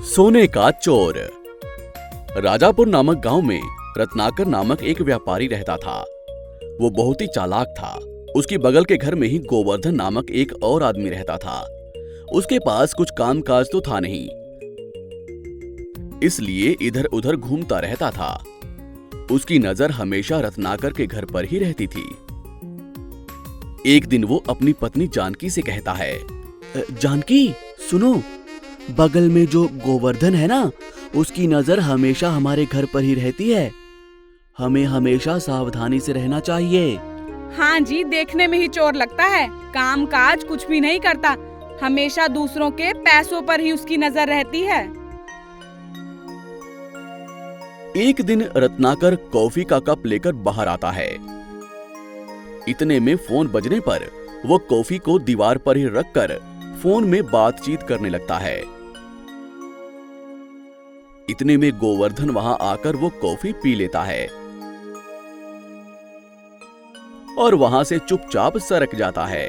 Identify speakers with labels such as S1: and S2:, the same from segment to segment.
S1: सोने का चोर। राजापुर नामक गांव में रत्नाकर नामक एक व्यापारी रहता था। वो बहुत ही चालाक था। उसकी बगल के घर में ही गोवर्धन नामक एक और आदमी रहता था। उसके पास कुछ कामकाज तो था नहीं, इसलिए इधर उधर घूमता रहता था। उसकी नजर हमेशा रत्नाकर के घर पर ही रहती थी। एक दिन वो अपनी पत्नी जानकी से कहता है, जानकी सुनो, बगल में जो गोवर्धन है ना, उसकी नजर हमेशा हमारे घर पर ही रहती है। हमें हमेशा सावधानी से रहना चाहिए।
S2: हाँ जी, देखने में ही चोर लगता है, काम काज कुछ भी नहीं करता, हमेशा दूसरों के पैसों पर ही उसकी नजर रहती है।
S1: एक दिन रत्नाकर कॉफी का कप लेकर बाहर आता है। इतने में फोन बजने पर वो कॉफी को दीवार पर ही रखकर फोन में बातचीत करने लगता है। इतने में गोवर्धन वहां आकर वो कॉफी पी लेता है और वहां से चुपचाप सरक जाता है।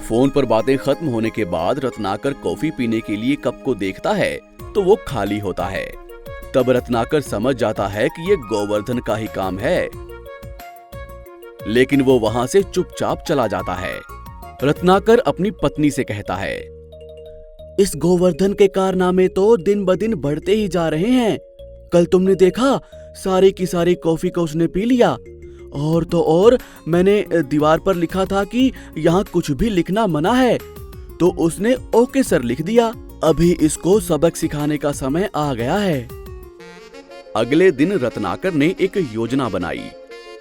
S1: फोन पर बातें खत्म होने के बाद रत्नाकर कॉफी पीने के लिए कप को देखता है तो वो खाली होता है। तब रत्नाकर समझ जाता है कि ये गोवर्धन का ही काम है, लेकिन वो वहां से चुपचाप चला जाता है। रत्नाकर अपनी पत्नी से कहता है, इस गोवर्धन के कारनामे तो दिन ब दिन बढ़ते ही जा रहे हैं। कल तुमने देखा, सारी की सारी कॉफी को उसने पी लिया। और तो और मैंने दीवार पर लिखा था कि यहाँ कुछ भी लिखना मना है, तो उसने ओके सर लिख दिया। अभी इसको सबक सिखाने का समय आ गया है। अगले दिन रत्नाकर ने एक योजना बनाई।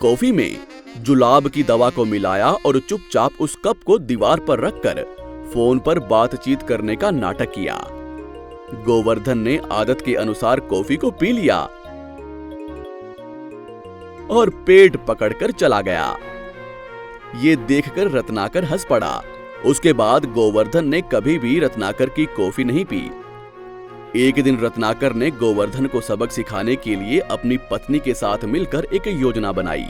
S1: कॉफी में जुलाब की दवा को मिलाया और चुपचाप उस कप को दीवार पर रखकर फोन पर बातचीत करने का नाटक किया। गोवर्धन ने आदत के अनुसार कॉफी को पी लिया और पेट पकड़कर चला गया। ये देखकर रत्नाकर हंस पड़ा। उसके बाद गोवर्धन ने कभी भी रत्नाकर की कॉफी नहीं पी। एक दिन रत्नाकर ने गोवर्धन को सबक सिखाने के लिए अपनी पत्नी के साथ मिलकर एक योजना बनाई।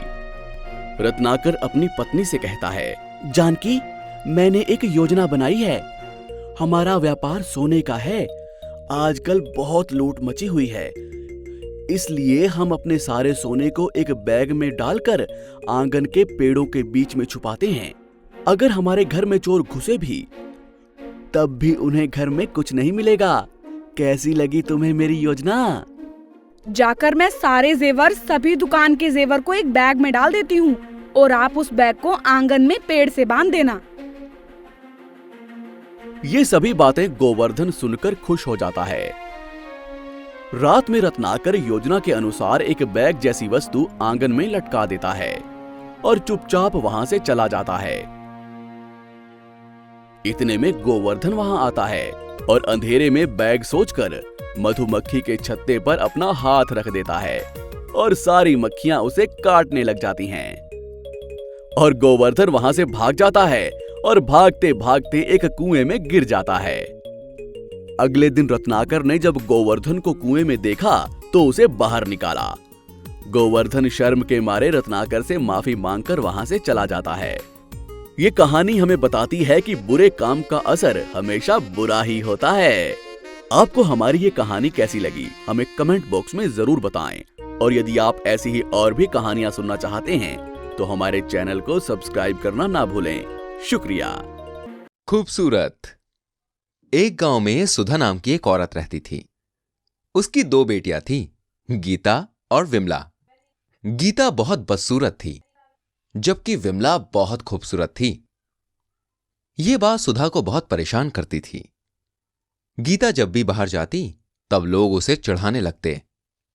S1: रत्नाकर अपनी पत्नी से कहता है, जानकी, मैंने एक योजना बनाई है। हमारा व्यापार सोने का है। आजकल बहुत लूट मची हुई है, इसलिए हम अपने सारे सोने को एक बैग में डालकर आंगन के पेड़ों के बीच में छुपाते हैं। अगर हमारे घर में चोर घुसे भी, तब भी उन्हें घर में कुछ नहीं मिलेगा। कैसी लगी तुम्हें मेरी योजना?
S2: जाकर मैं सारे जेवर, सभी दुकान के जेवर को एक बैग में डाल देती हूँ और आप उस बैग को आंगन में पेड़ से बांध देना।
S1: ये सभी बातें गोवर्धन सुनकर खुश हो जाता है। रात में रत्नाकर योजना के अनुसार एक बैग जैसी वस्तु आंगन में लटका देता है और चुपचाप वहां से चला जाता है। इतने में गोवर्धन वहां आता है और अंधेरे में बैग सोचकर मधुमक्खी के छत्ते पर अपना हाथ रख देता है और सारी मक्खियां उसे काटने लग जाती हैं। और गोवर्धन वहां से भाग जाता है और भागते भागते एक कुएं में गिर जाता है। अगले दिन रत्नाकर ने जब गोवर्धन को कुएं में देखा तो उसे बाहर निकाला। गोवर्धन शर्म के मारे रत्नाकर से माफी मांगकर वहां से चला जाता है। ये कहानी हमें बताती है कि बुरे काम का असर हमेशा बुरा ही होता है। आपको हमारी ये कहानी कैसी लगी, हमें कमेंट बॉक्स में जरूर बताएं। और यदि आप ऐसी ही और भी कहानियां सुनना चाहते हैं तो हमारे चैनल को सब्सक्राइब करना ना भूलें। शुक्रिया।
S3: खूबसूरत। एक गांव में सुधा नाम की एक औरत रहती थी। उसकी 2 बेटियां थीं, गीता और विमला। गीता बहुत बदसूरत थी, जबकि विमला बहुत खूबसूरत थी। ये बात सुधा को बहुत परेशान करती थी। गीता जब भी बाहर जाती तब लोग उसे चिढ़ाने लगते।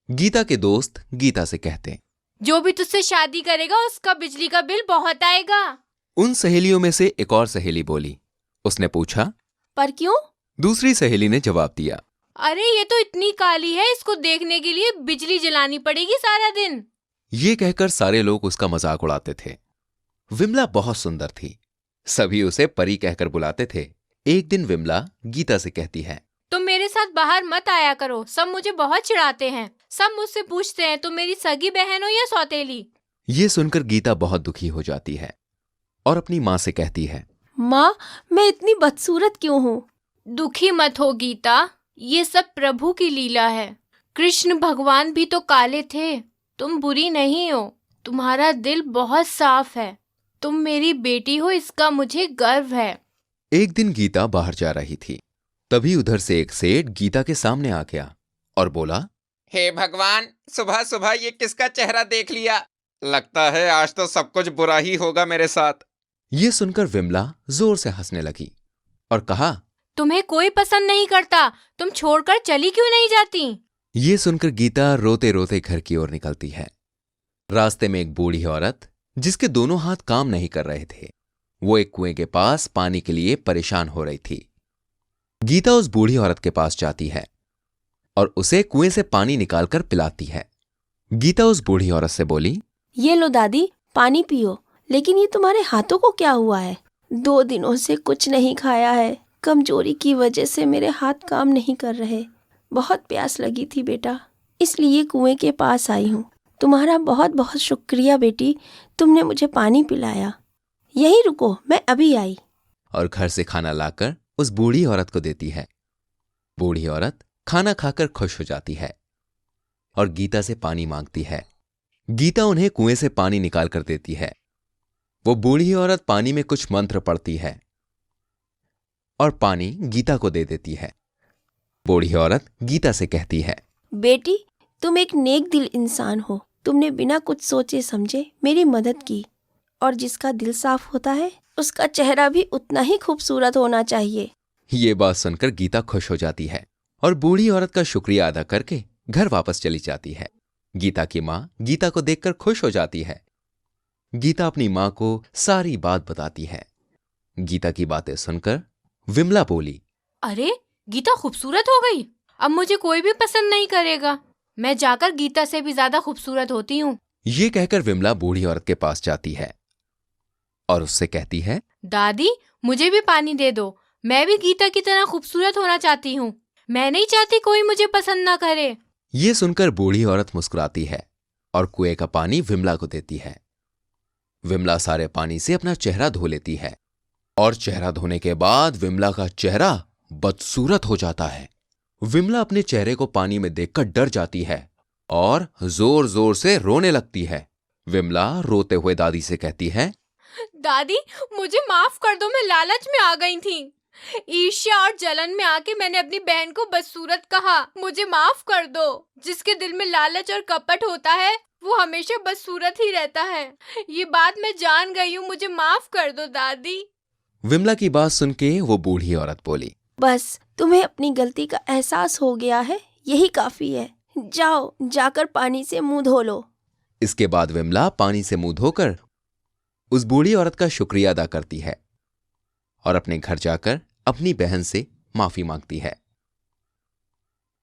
S3: गीता के दोस्त गीता से कहते,
S4: जो भी तुझसे शादी करेगा उसका बिजली का बिल बहुत आएगा।
S3: उन सहेलियों में से एक और सहेली बोली। उसने पूछा,
S4: पर क्यों?
S3: दूसरी सहेली ने जवाब दिया,
S4: अरे ये तो इतनी काली है, इसको देखने के लिए बिजली जलानी पड़ेगी सारा दिन।
S3: ये कहकर सारे लोग उसका मजाक उड़ाते थे। विमला बहुत सुंदर थी, सभी उसे परी कहकर बुलाते थे। एक दिन विमला गीता से कहती है,
S4: तुम मेरे साथ बाहर मत आया करो, सब मुझे बहुत चिढ़ाते हैं। सब मुझसे पूछते हैं तुम मेरी सगी बहन हो या सौतेली।
S3: ये सुनकर गीता बहुत दुखी हो जाती है और अपनी माँ से कहती है,
S4: माँ, मैं इतनी बदसूरत क्यों हूँ? दुखी मत हो गीता, ये सब प्रभु की लीला है। कृष्ण भगवान भी तो काले थे। तुम बुरी नहीं हो, तुम्हारा दिल बहुत साफ है। तुम मेरी बेटी हो, इसका मुझे गर्व है।
S3: एक दिन गीता बाहर जा रही थी। तभी उधर से एक सेठ गीता के सामने आ गया और बोला,
S5: हे भगवान, सुबह सुबह ये किसका चेहरा देख लिया? लगता है आज तो सब कुछ बुरा ही होगा मेरे साथ।
S3: ये सुनकर विमला जोर से हंसने लगी और कहा,
S4: तुम्हें कोई पसंद नहीं करता, तुम छोड़कर चली क्यों नहीं जाती?
S3: ये सुनकर गीता रोते रोते घर की ओर निकलती है। रास्ते में एक बूढ़ी औरत, जिसके दोनों हाथ काम नहीं कर रहे थे, वो एक कुएं के पास पानी के लिए परेशान हो रही थी। गीता उस बूढ़ी औरत के पास जाती है और उसे कुएं से पानी निकालकर पिलाती है। गीता उस बूढ़ी औरत से बोली,
S6: ये लो दादी, पानी पियो। लेकिन ये तुम्हारे हाथों को क्या हुआ है? 2 दिनों से कुछ नहीं खाया है। कमजोरी की वजह से मेरे हाथ काम नहीं कर रहे। बहुत प्यास लगी थी बेटा, इसलिए कुएं के पास आई हूँ। तुम्हारा बहुत बहुत शुक्रिया बेटी, तुमने मुझे पानी पिलाया। यहीं रुको, मैं अभी आई।
S3: और घर से खाना लाकर उस बूढ़ी औरत को देती है। बूढ़ी औरत खाना खाकर खुश हो जाती है और गीता से पानी मांगती है। गीता उन्हें कुएं से पानी निकाल कर देती है। वो बूढ़ी औरत पानी में कुछ मंत्र पढ़ती है और पानी गीता को दे देती है। बूढ़ी औरत गीता से कहती है,
S6: बेटी, तुम एक नेक दिल इंसान हो। तुमने बिना कुछ सोचे समझे मेरी मदद की, और जिसका दिल साफ होता है उसका चेहरा भी उतना ही खूबसूरत होना चाहिए।
S3: ये बात सुनकर गीता खुश हो जाती है और बूढ़ी औरत का शुक्रिया अदा करके घर वापस चली जाती है। गीता की माँ गीता को देखकर खुश हो जाती है। गीता अपनी माँ को सारी बात बताती है। गीता की बातें सुनकर विमला बोली,
S4: अरे गीता खूबसूरत हो गई, अब मुझे कोई भी पसंद नहीं करेगा। मैं जाकर गीता से भी ज्यादा खूबसूरत होती हूँ।
S3: ये कहकर विमला बूढ़ी औरत के पास जाती है और उससे कहती है,
S4: दादी, मुझे भी पानी दे दो। मैं भी गीता की तरह खूबसूरत होना चाहती हूँ। मैं नहीं चाहती कोई मुझे पसंद ना करे।
S3: ये सुनकर बूढ़ी औरत मुस्कुराती है और कुएं का पानी विमला को देती है। विमला सारे पानी से अपना चेहरा धो लेती है और चेहरा धोने के बाद विमला का चेहरा बदसूरत हो जाता है। विमला अपने चेहरे को पानी में देखकर डर जाती है और जोर जोर से रोने लगती है। विमला रोते हुए दादी से कहती है,
S4: दादी, मुझे माफ कर दो, मैं लालच में आ गई थी। ईर्ष्या और जलन में आके मैंने अपनी बहन को बदसूरत कहा। मुझे माफ कर दो। जिसके दिल में लालच और कपट होता है वो हमेशा बदसूरत ही रहता है। ये बात मैं जान गई हूँ, मुझे माफ कर दो दादी।
S3: विमला की बात सुन के वो बूढ़ी औरत बोली,
S6: बस तुम्हें अपनी गलती का एहसास हो गया है, यही काफी है। जाओ, जाकर पानी से मुंह धो लो।
S3: इसके बाद विमला पानी से मुंह धोकर उस बूढ़ी औरत का शुक्रिया अदा करती है और अपने घर जाकर अपनी बहन से माफी मांगती है।